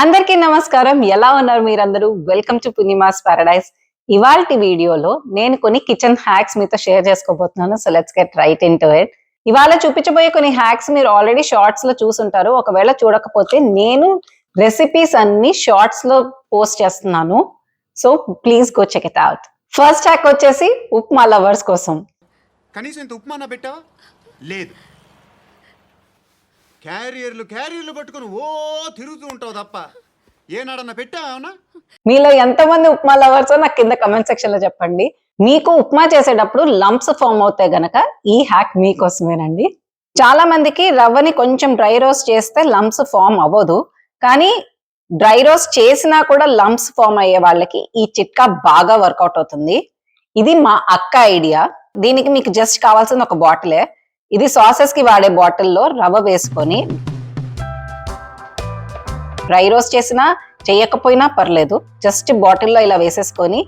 అందరికీ నమస్కారం. ఎలా ఉన్నారు మీరందరూ? Welcome to Purnima's paradise. ఇవాల్టి వీడియోలో నేను కొన్ని కిచెన్ హ్యాక్స్ మీతో షేర్ చేసుకోబోతున్నాను. So let's get right into it. ఇవాళ చూపించబోయే కొన్ని హ్యాక్స్ మీరు ఆల్రెడీ షార్ట్స్ లో చూసుంటారు. ఒకవేళ చూడకపోతే నేను రెసిపీస్ అన్ని షార్ట్స్ లో పోస్ట్ చేస్తున్నాను. So please go check it out. First hack వచ్చేసి ఉప్మా లవర్స్ కోసం. కనీసం ఇంత ఉప్మా పెట్టావా? లేదు. క్యారియర్లు పట్టుకుని ఓ తిరుగుతూ ఉంటావు తప్ప ఏనాడన్నా పెట్టావా? మీలో ఎంతమంది ఉప్మా లవర్స్ నాకు కింద కమెంట్ సెక్షన్ లో చెప్పండి. మీకు ఉప్మా చేసేటప్పుడు లంప్స్ ఫామ్ అవుతాయి గనక ఈ హ్యాక్ మీకోసమేనండి. చాలా మందికి రవ్వని కొంచెం డ్రై రోస్ట్ చేస్తే లంప్స్ ఫామ్ అవ్వదు, కానీ డ్రై రోస్ట్ చేసినా కూడా లంప్స్ ఫామ్ అయ్యే వాళ్ళకి ఈ చిట్కా బాగా వర్కౌట్ అవుతుంది. ఇది మా అక్క ఐడియా. దీనికి మీకు జస్ట్ కావాల్సిన ఒక బాటిలే. ఇది సాసెస్ కి వాడే బాటిల్లో రవ్వ వేసుకొని డ్రై రోస్ట్ చేసినా చేయకపోయినా పర్లేదు, జస్ట్ బాటిల్లో ఇలా వేసేసుకొని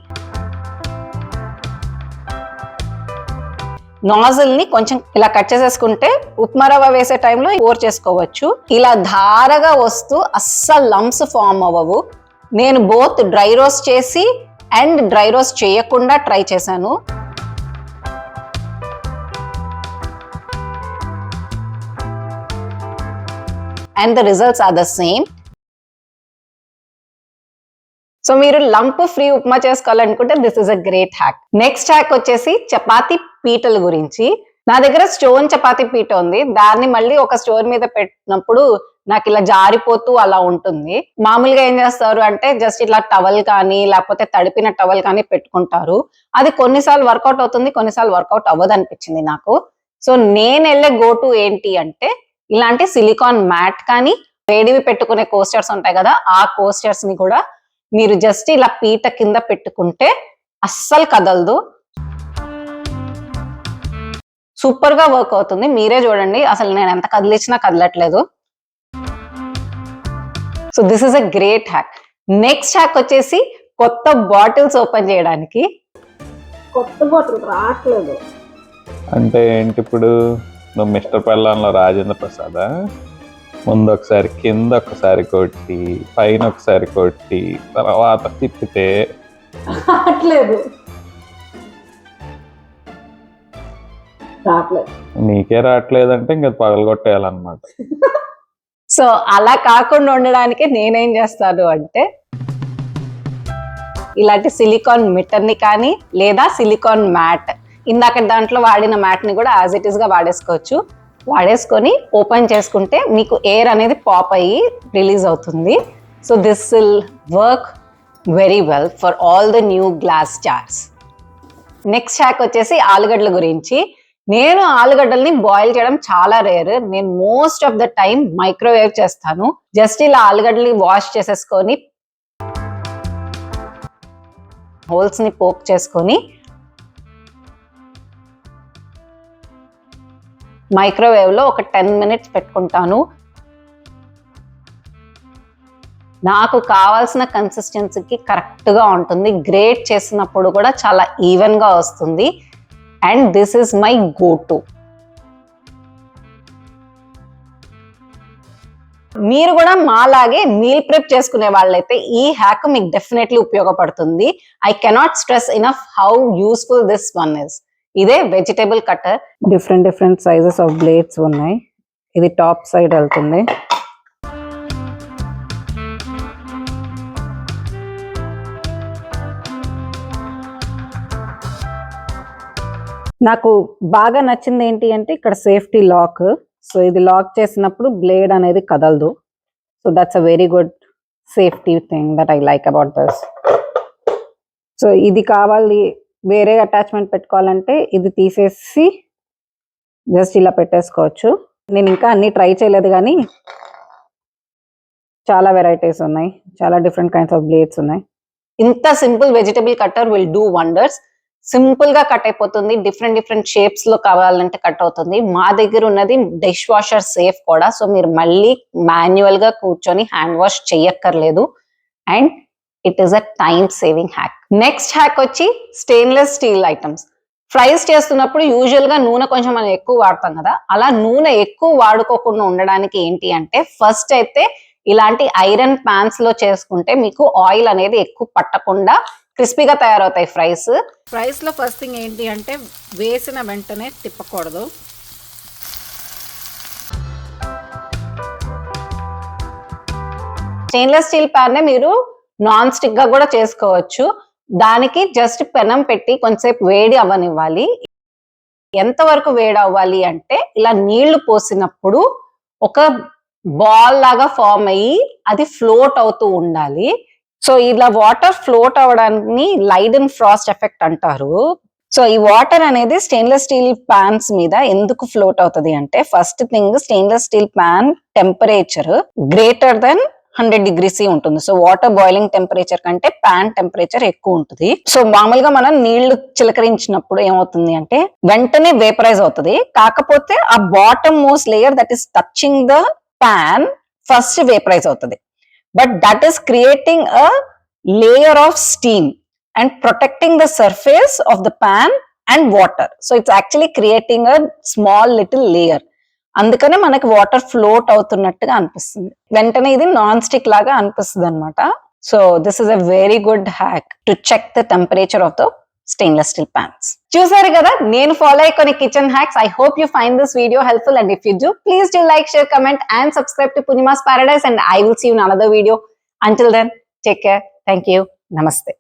నాజిల్ ని కొంచెం ఇలా కట్ చేసేసుకుంటే ఉప్మా రవ్వ వేసే టైంలో పోర్ చేసుకోవచ్చు. ఇలా ధారగా వస్తూ అస్సలు లంప్స్ ఫామ్ అవ్వవు. నేను బోత్ డ్రై రోస్ట్ చేసి అండ్ డ్రై రోస్ట్ చేయకుండా ట్రై చేశాను. And the results are the same. So మీరు లంప్ ఫ్రీ ఉప్మా చేసుకోవాలనుకుంటే this is a great hack. Next hack వచ్చేసి చపాతీ పీటల గురించి. నా దగ్గర స్టోన్ చపాతీ పీట ఉంది. దాన్ని మళ్ళీ ఒక స్టోర్ మీద పెట్టినప్పుడు నాకు ఇలా జారిపోతూ అలా ఉంటుంది. మామూలుగా ఏం చేస్తారు అంటే జస్ట్ ఇట్లా టవల్ కానీ లేకపోతే తడిపిన టవల్ కానీ పెట్టుకుంటారు. అది కొన్నిసార్లు వర్కౌట్ అవుతుంది, కొన్నిసార్లు వర్కౌట్ అవ్వదు అనిపించింది నాకు. సో నేను వెళ్ళే గో టు ఏంటి అంటే ఇలాంటి సిలికాన్ మ్యాట్ కానీ వేడివి పెట్టుకునే కోస్టర్స్ ఉంటాయి కదా, ఆ కోస్టర్స్ ని కూడా మీరు జస్ట్ ఇలా పీట కింద పెట్టుకుంటే అస్సలు కదలదు. సూపర్ గా వర్క్ అవుతుంది. మీరే చూడండి, అసలు నేను ఎంత కదిలించినా కదలట్లేదు. So this is a great hack. Next hack వచ్చేసి కొత్త బాటిల్స్ ఓపెన్ చేయడానికి. కొత్త బాటిల్ రావట్లేదు అంటే ఏంటి? ఇప్పుడు నువ్వు మిస్టర్ పెళ్ళాన్లో రాజేంద్ర ప్రసాదా? ముందు ఒకసారి కింద ఒకసారి కొట్టి పైన ఒకసారి కొట్టి తర్వాత తిప్పితే నీకే రావట్లేదంటే ఇంకా పగలగొట్టేయాలన్నమాట. సో అలా కాకుండా ఉండడానికి నేనేం చేస్తాను అంటే ఇలాంటి సిలికాన్ మిటర్ ని కానీ లేదా సిలికాన్ మ్యాట్, ఇందాక దాంట్లో వాడిన మ్యాట్ ని కూడా యాజ్ ఇట్ ఈస్ గా వాడేసుకోవచ్చు. వాడేసుకొని ఓపెన్ చేసుకుంటే మీకు ఎయిర్ అనేది పాప్ అయ్యి రిలీజ్ అవుతుంది. So this will work very well for all the new glass jars. Next hack వచ్చేసి ఆలుగడ్డల గురించి. నేను ఆలుగడ్డల్ని బాయిల్ చేయడం చాలా రేర్. నేను most of the time microwave చేస్తాను. జస్ట్ ఇలా ఆలుగడ్డల్ని వాష్ చేసేసుకొని హోల్స్ ని పోక్ చేసుకొని మైక్రోవేవ్ లో ఒక 10 minutes పెట్టుకుంటాను. నాకు కావాల్సిన కన్సిస్టెన్సీకి కరెక్ట్ గా ఉంటుంది. గ్రేట్ చేసినప్పుడు కూడా చాలా ఈవెన్ గా వస్తుంది. And this is my go to. మీరు కూడా మాలాగే మీల్ ప్రిప్ చేసుకునే వాళ్ళైతే ఈ హ్యాక్ మీకు డెఫినెట్లీ ఉపయోగపడుతుంది. I cannot stress enough how useful this one is. ఇదే vegetable cutter. Different sizes of blades ఉన్నాయి. ఇది టాప్ సైడ్ వెళ్తుంది. నాకు బాగా నచ్చింది ఏంటి అంటే ఇక్కడ సేఫ్టీ లాక్. సో ఇది లాక్ చేసినప్పుడు బ్లేడ్ అనేది కదలదు. So that's a very good safety thing that I like about this. So ఇది కావాలి, వేరే అటాచ్మెంట్ పెట్టుకోవాలంటే ఇది తీసేసి జస్ట్ ఇలా పెట్టేసుకోవచ్చు. నేను ఇంకా అన్ని ట్రై చేయలేదు కానీ చాలా వెరైటీస్ ఉన్నాయి, చాలా డిఫరెంట్ కైండ్స్ ఆఫ్ బ్లేడ్స్ ఉన్నాయి. ఇంత simple vegetable cutter will do wonders. Simple గా కట్ అయిపోతుంది. డిఫరెంట్ షేప్స్ లో కావాలంటే కట్ అవుతుంది. మా దగ్గర ఉన్నది డిష్ వాషర్ సేఫ్ కూడా. సో మీరు మళ్ళీ మాన్యువల్ గా కూర్చొని హ్యాండ్ వాష్ చెయ్యక్కర్లేదు. And it is a time saving hack. Next hack వచ్చి స్టెయిన్లెస్ స్టీల్ ఐటమ్స్. ఫ్రైస్ చేస్తున్నప్పుడు యూజువల్ గా నూనె కొంచెం మనం ఎక్కువ వాడతాం కదా, అలా నూనె ఎక్కువ వాడుకోకుండా ఉండడానికి ఏంటి అంటే ఫస్ట్ అయితే ఇలాంటి ఐరన్ పాన్స్ లో చేసుకుంటే మీకు ఆయిల్ అనేది ఎక్కువ పట్టకుండా క్రిస్పీగా తయారవుతాయి ఫ్రైస్ లో ఫస్ట్ థింగ్ ఏంటి అంటే వేసిన వెంటనే తిప్పకూడదు. స్టెయిన్లెస్ స్టీల్ ప్యాన్ మీరు నాన్ స్టిక్ గా కూడా చేసుకోవచ్చు. దానికి జస్ట్ పెనం పెట్టి కొంచెంసేపు వేడి అవ్వనివ్వాలి. ఎంతవరకు వేడి అవ్వాలి అంటే ఇలా నీళ్లు పోసినప్పుడు ఒక బాల్ లాగా ఫామ్ అయ్యి అది ఫ్లోట్ అవుతూ ఉండాలి. సో ఇలా వాటర్ ఫ్లోట్ అవడాన్ని లైడెన్ ఫ్రాస్ట్ ఎఫెక్ట్ అంటారు. సో ఈ వాటర్ అనేది స్టెయిన్లెస్ స్టీల్ పాన్స్ మీద ఎందుకు ఫ్లోట్ అవుతుంది అంటే first thing stainless steel pan temperature greater than 100 degrees ఉంటుంది. సో వాటర్ బాయిలింగ్ టెంపరేచర్ కంటే పాన్ టెంపరేచర్ ఎక్కువ ఉంటుంది. సో మామూలుగా మనం నీళ్లు చిలకరించినప్పుడు ఏమవుతుంది అంటే వెంటనే వేపరైజ్ అవుతుంది. కాకపోతే ఆ bottom most layer that is touching the pan first vaporise అవుతుంది. But that is creating a layer of steam and protecting the surface of the pan and water. So it's actually creating a small little layer. అందుకనే మనకి water float అవుతున్నట్టుగా అనిపిస్తుంది. వెంటనే ఇది non stick లాగా అనిపిస్తుంది అనమాట. So this is a very good hack to check the temperature of the stainless steel pans. చూసారు కదా నేను ఫాలో అయ్యే కొన్ని kitchen hacks. I hope you find this video helpful and if you do please do like, share, comment and subscribe to Punima's Paradise and I will see you in another video. Until then, take care. Thank you. Namaste.